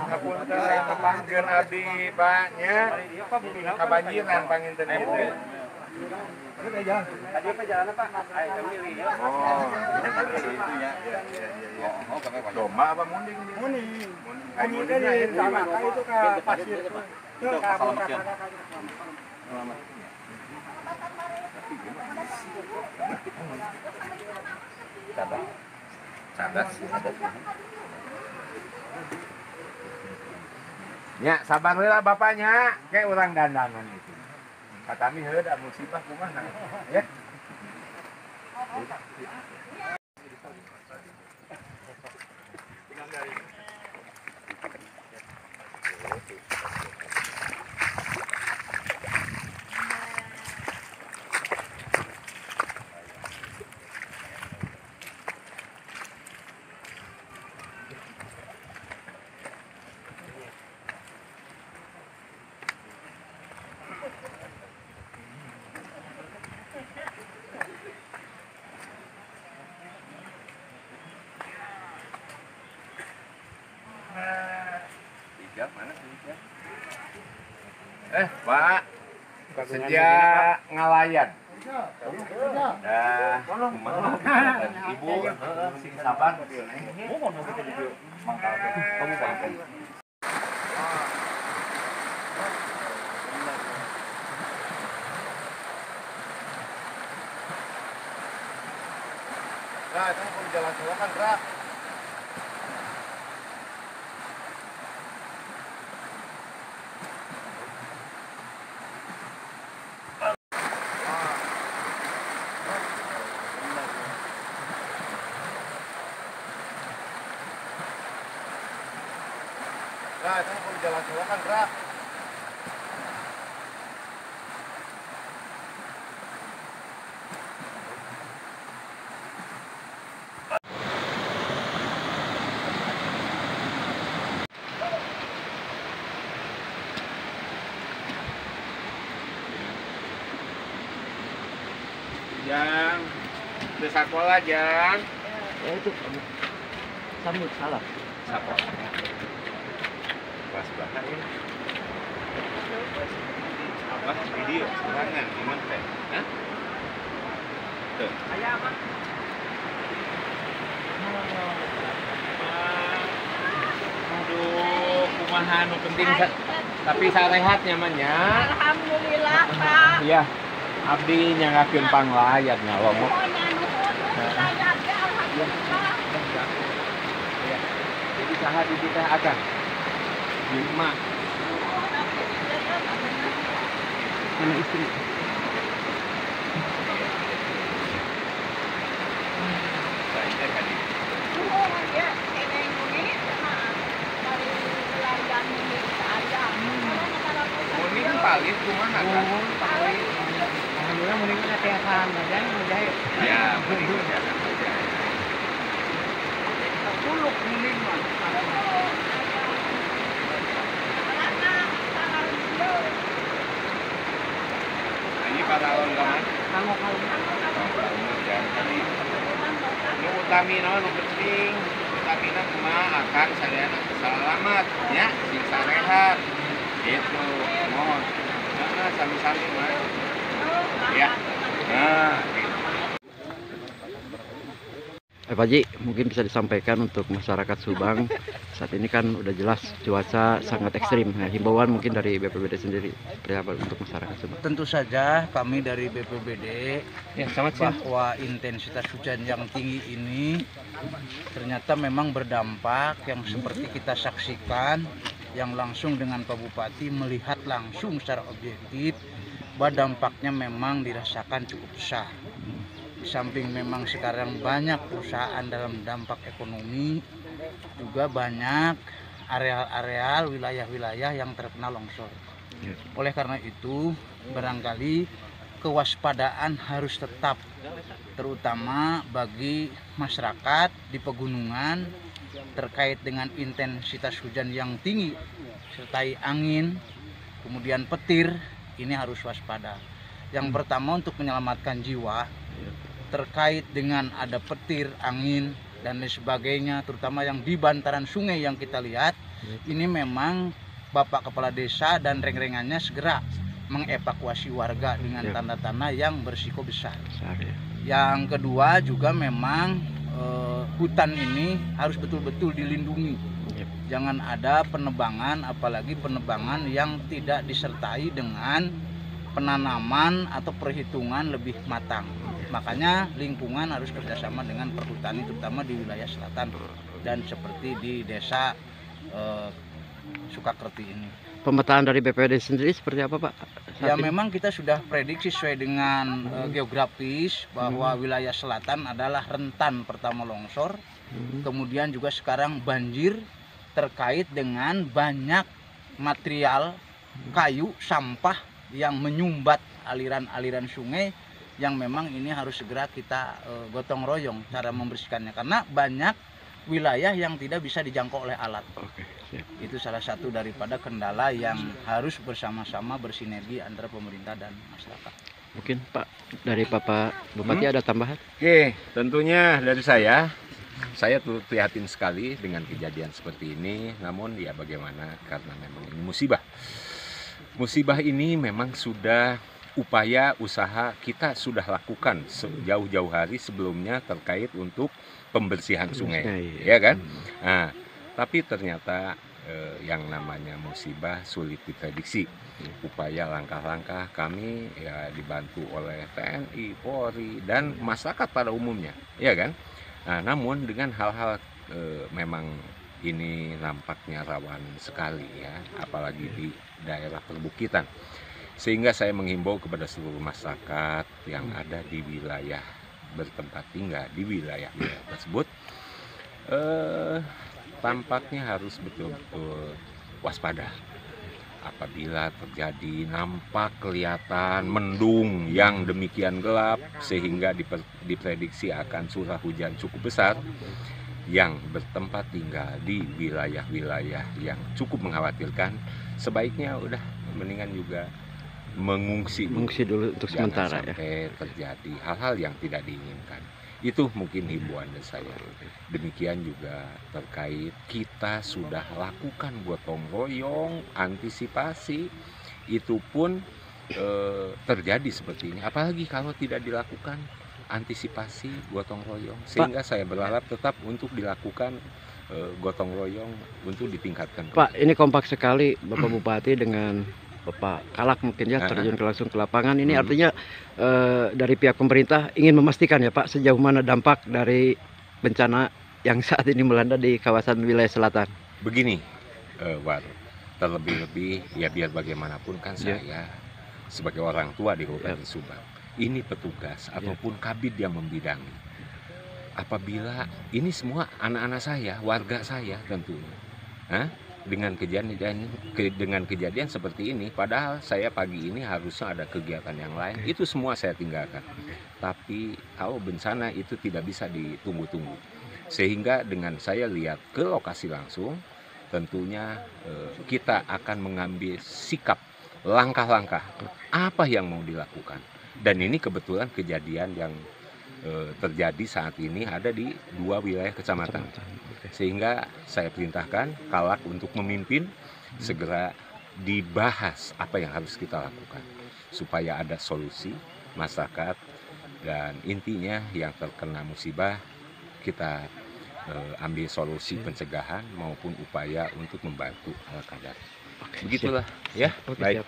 Ngapunten saya tepangkeun abdi Pak nya. Kabanjiran panginten ieu. Tadi apa jalan Pak? Ayo milih ya. Oh, itu ya. Oh, domba apa munding? Munding. Mundingnya Ini sama kayak itu ke pasir. Ke kabut Sadas. Ya, sabar heula bapaknya, kayak orang dandanan itu. Kata mi heuda musibah kumaha ya. Pak, sejak ngalayan. Dah, Ibu, sing sabar. Nah, itu kalau jalan tol kan gerak. Nah, itu kalau jalan tol kan gerak. Jang, di sekolah Jang. Ya itu sambil salah. Sakola. Pas bakar ini. Apa? Video serangan gimana teh? Hah? Tuh. Ayah apa? Aduh, kumaha nu penting tapi sarehat nyamannya. Alhamdulillah, Pak. Iya. Abdi nyanggakeun panglayat nyalomot. Jadi saha di teh akan di emak. Mana istri? Muning palit kumaha kan? Alhamdulillah mendingan tiasan aja ngejahit. Ya, muning tiasan aja. Puluk mending mah. Ini para longan. Kamu kalau Ya, tadi. Nu utami naon nu penting. Utamina kumaha akan sadayana selamat nya sing sarehat. Gitu. Mohon. Nah, sami-sami mah. Ya. Nah, gitu. Pak Haji, mungkin bisa disampaikan untuk masyarakat Subang saat ini kan udah jelas cuaca sangat ekstrim. Nah, himbauan mungkin dari BPBD sendiri seperti apa untuk masyarakat Subang? Tentu saja kami dari BPBD Ya, selamat siang. bahwa intensitas hujan yang tinggi ini ternyata memang berdampak yang seperti kita saksikan, yang langsung dengan Pak Bupati melihat langsung secara objektif bahwa dampaknya memang dirasakan cukup besar. Di samping memang sekarang banyak perusahaan dalam dampak ekonomi, juga banyak areal-areal wilayah-wilayah yang terkena longsor. Oleh karena itu, barangkali kewaspadaan harus tetap, terutama bagi masyarakat di pegunungan terkait dengan intensitas hujan yang tinggi, sertai angin, kemudian petir, ini harus waspada. Yang pertama untuk menyelamatkan jiwa, terkait dengan ada petir, angin, dan lain sebagainya, terutama yang di bantaran sungai yang kita lihat, ini memang Bapak Kepala Desa dan reng-rengannya segera mengevakuasi warga dengan tanda-tanda yang berisiko besar. Yang kedua juga memang hutan ini harus betul-betul dilindungi. Jangan ada penebangan, apalagi penebangan yang tidak disertai dengan penanaman atau perhitungan lebih matang. Makanya lingkungan harus kerjasama dengan perhutani, terutama di wilayah selatan dan seperti di desa Sukakerti ini. Pemetaan dari BPBD sendiri seperti apa, Pak? Ya memang kita sudah prediksi sesuai dengan geografis bahwa wilayah selatan adalah rentan pertama longsor, kemudian juga sekarang banjir terkait dengan banyak material kayu sampah yang menyumbat aliran-aliran sungai, yang memang ini harus segera kita gotong royong cara membersihkannya karena banyak wilayah yang tidak bisa dijangkau oleh alat. Itu salah satu daripada kendala yang harus bersama-sama bersinergi antara pemerintah dan masyarakat. Mungkin Pak dari Bapak Bupati ada tambahan? Oke, tentunya dari saya turut prihatin sekali dengan kejadian seperti ini. Namun ya bagaimana, karena memang ini musibah. Musibah ini memang sudah upaya usaha kita sudah lakukan jauh-jauh hari sebelumnya terkait untuk pembersihan sungai, ya kan? Nah, tapi ternyata yang namanya musibah sulit diprediksi. Upaya langkah-langkah kami ya dibantu oleh TNI, Polri, dan masyarakat pada umumnya, ya kan? Nah, namun dengan hal-hal memang ini nampaknya rawan sekali ya, apalagi di daerah perbukitan. Sehingga saya menghimbau kepada seluruh masyarakat yang ada di wilayah bertempat tinggal di wilayah tersebut, tampaknya harus betul-betul waspada. Apabila terjadi nampak kelihatan mendung yang demikian gelap sehingga diprediksi akan curah hujan cukup besar, yang bertempat tinggal di wilayah-wilayah yang cukup mengkhawatirkan, sebaiknya udah mendingan juga mengungsi dulu untuk sementara, sampai terjadi hal-hal yang tidak diinginkan. Itu mungkin himbauan dari saya. Demikian juga terkait kita sudah lakukan gotong royong, antisipasi, itu pun terjadi seperti ini. Apalagi kalau tidak dilakukan antisipasi gotong royong, sehingga saya berharap tetap untuk dilakukan gotong royong untuk ditingkatkan. Pak, ini kompak sekali Bapak Bupati dengan Bapak Kalak mungkin ya terjun langsung ke lapangan. Ini artinya dari pihak pemerintah ingin memastikan ya Pak sejauh mana dampak dari bencana yang saat ini melanda di kawasan wilayah selatan. Begini, terlebih-lebih ya biar bagaimanapun kan saya sebagai orang tua di Kabupaten Subang, ini petugas ataupun kabid yang membidangi. Apabila ini semua anak-anak saya, warga saya tentunya, dengan kejadian seperti ini, padahal saya pagi ini harusnya ada kegiatan yang lain, itu semua saya tinggalkan. Tapi kalau bencana itu tidak bisa ditunggu-tunggu, sehingga dengan saya lihat ke lokasi langsung, tentunya kita akan mengambil sikap, langkah-langkah apa yang mau dilakukan. Dan ini kebetulan kejadian yang terjadi saat ini ada di 2 wilayah kecamatan. Sehingga saya perintahkan Kalak untuk memimpin, segera dibahas apa yang harus kita lakukan supaya ada solusi masyarakat, dan intinya yang terkena musibah kita ambil solusi pencegahan maupun upaya untuk membantu ala kadar. Begitulah ya. Baik.